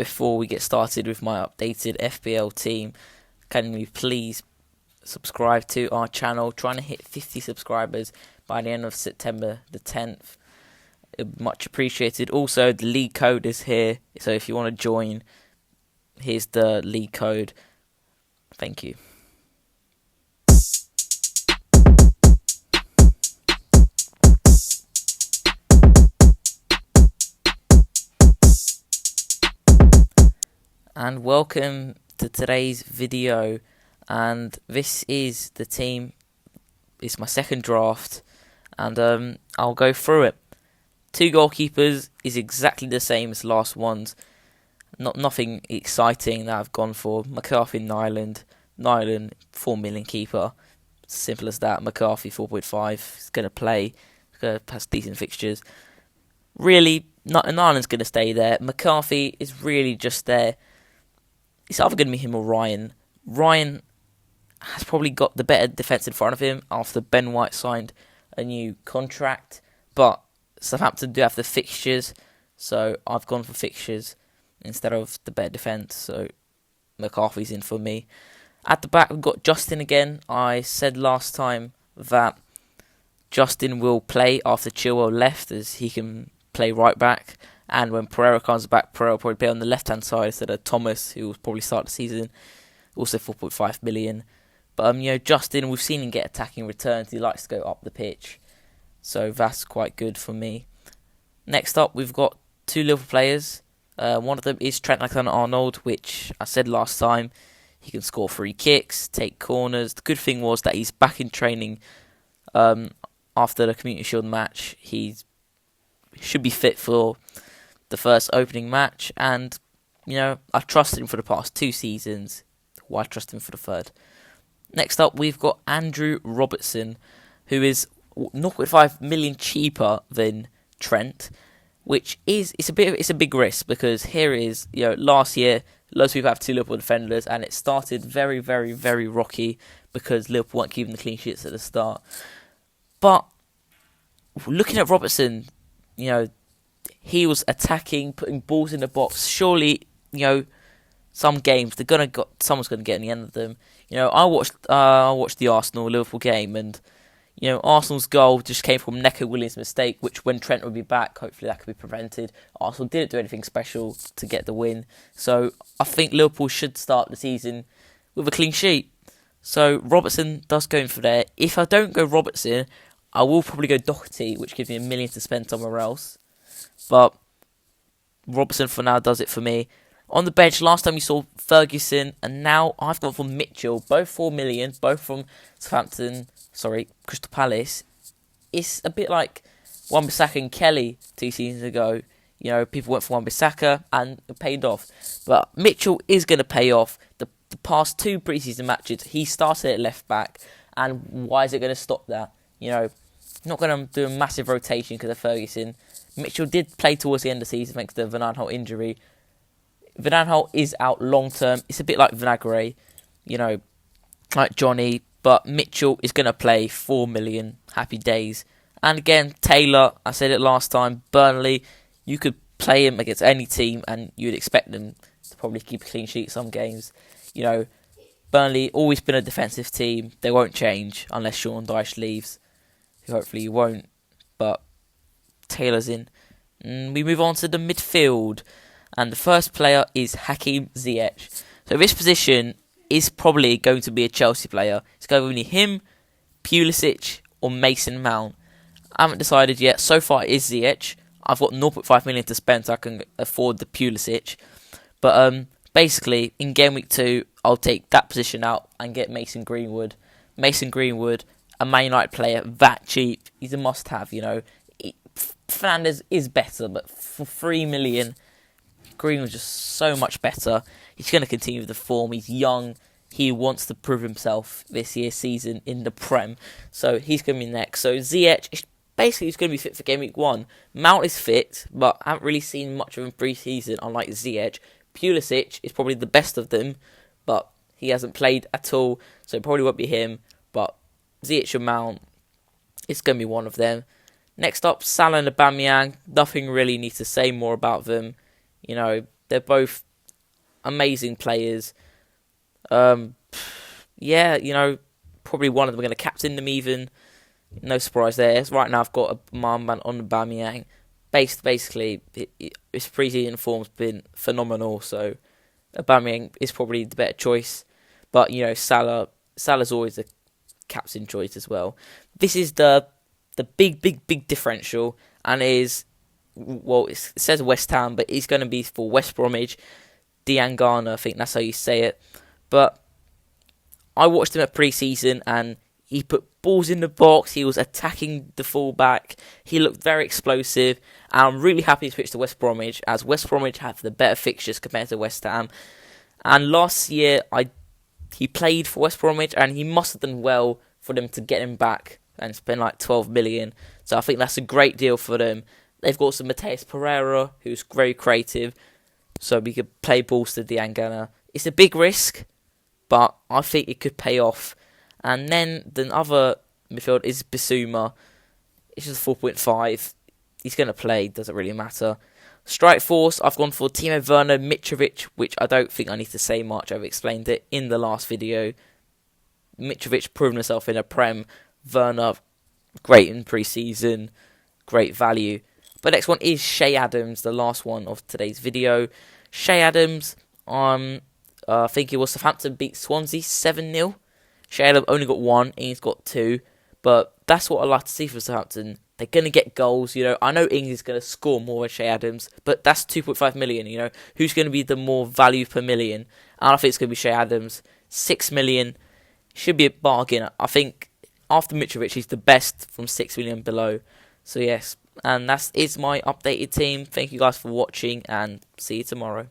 before we get started with my updated FPL team, can you please subscribe to our channel? Trying to hit 50 subscribers by the end of September the 10th. Much appreciated. Also, the league code is here, so if you want to join, here's the league code. Thank you. And welcome to today's video, and this is the team. It's my second draft, and I'll go through it. 2 goalkeepers is exactly the same as last ones. Nothing exciting that I've gone for. McCarthy, Nyland, 4 million keeper. Simple as that. McCarthy 4.5. He's going to play. Has decent fixtures. Really, Nyland's going to stay there. McCarthy is really just there. It's either going to be him or Ryan. Ryan has probably got the better defence in front of him after Ben White signed a new contract. But Southampton do have the fixtures, so I've gone for fixtures instead of the better defence. So McCarthy's in for me. At the back, we've got Justin again. I said last time that Justin will play after Chilwell left, as he can play right back. And when Pereira comes back, Pereira will probably play on the left-hand side instead of Thomas, who will probably start the season. Also 4.5 million. But Justin, we've seen him get attacking returns. He likes to go up the pitch, so that's quite good for me. Next up, we've got 2 Liverpool players. One of them is Trent Alexander-Arnold, which I said last time. He can score free kicks, take corners. The good thing was that he's back in training after the Community Shield match. He should be fit for the first opening match. And, I've trusted him for the past 2 seasons. Why trust him for the third? Next up, we've got Andrew Robertson, who is 0.5 million cheaper than Trent, which is it's a big risk, because here is last year loads of people have 2 Liverpool defenders, and it started very, very, very rocky because Liverpool weren't keeping the clean sheets at the start. But looking at Robertson, he was attacking, putting balls in the box. Surely, some games someone's gonna get in the end of them. I watched the Arsenal Liverpool game, and Arsenal's goal just came from Neco Williams' mistake, which when Trent would be back, hopefully that could be prevented. Arsenal didn't do anything special to get the win, so I think Liverpool should start the season with a clean sheet. So Robertson does go in for there. If I don't go Robertson, I will probably go Doherty, which gives me $1 million to spend somewhere else. But Robertson for now does it for me. On the bench, last time you saw Ferguson, and now I've gone for Mitchell, both 4 million, both from Crystal Palace. It's a bit like Wan-Bissaka and Kelly 2 seasons ago. People went for Wan-Bissaka and it paid off. But Mitchell is going to pay off. The past 2 pre-season matches, he started at left back, and why is it going to stop that? Not going to do a massive rotation because of Ferguson. Mitchell did play towards the end of the season thanks to the Van Aanholt injury. Van Aanholt is out long term. It's a bit like Vinagre, like Johnny. But Mitchell is going to play 4 million. Happy days. And again, Taylor, I said it last time, Burnley, you could play him against any team and you'd expect them to probably keep a clean sheet some games. Burnley always been a defensive team. They won't change unless Sean Dyche leaves, who hopefully he won't. But Taylor's in. We move on to the midfield. And the first player is Hakim Ziyech. So this position is probably going to be a Chelsea player. It's going to be him, Pulisic, or Mason Mount. I haven't decided yet. So far it is Ziyech. I've got 0.5 million to spend, so I can afford the Pulisic. But basically, in game week 2, I'll take that position out and get Mason Greenwood. Mason Greenwood, a Man United player, that cheap. He's a must-have, Fernandes is better, but for 3 million... Greenwood's just so much better. He's going to continue with the form. He's young. He wants to prove himself this year's season in the Prem. So he's going to be next. So Ziyech, basically he's going to be fit for game week 1. Mount is fit, but I haven't really seen much of him pre-season, unlike Ziyech. Pulisic is probably the best of them, but he hasn't played at all, so it probably won't be him. But Ziyech and Mount, it's going to be one of them. Next up, Salah and Aubameyang. Nothing really needs to say more about them. They're both amazing players. Um, yeah, probably one of them are going to captain them even. No surprise there. Right now, I've got my man on Aubameyang. Basically, his pre-season form's been phenomenal, so Aubameyang is probably the better choice. But Salah's always a captain choice as well. This is the big differential, and it says West Ham, but it's going to be for West Bromwich. Diangana, I think that's how you say it. But I watched him at pre-season, and he put balls in the box. He was attacking the fullback. He looked very explosive. And I'm really happy to switch to West Bromwich, as West Bromwich have the better fixtures compared to West Ham. And last year, he played for West Bromwich, and he must have done well for them to get him back and spend like 12 million. So I think that's a great deal for them. They've got some Mateus Pereira, who's very creative, so we could play balls to Diangana. It's a big risk, but I think it could pay off. And then the other midfield is Bissouma. It's just 4.5. He's going to play, doesn't really matter. Strike force, I've gone for Timo Werner, Mitrovic, which I don't think I need to say much. I've explained it in the last video. Mitrovic proven himself in a Prem. Werner, great in pre-season, great value. But next one is Che Adams, the last one of today's video. Che Adams, I think it was Southampton beat Swansea 7-0. Che Adams only got one, and he's got two. But that's what I like to see from Southampton. They're going to get goals, I know Ings is going to score more than Che Adams, but that's 2.5 million, Who's going to be the more value per million? And I think it's going to be Che Adams. 6 million should be a bargain. I think after Mitrovic, he's the best from 6 million below. So yes, and that is my updated team. Thank you guys for watching, and see you tomorrow.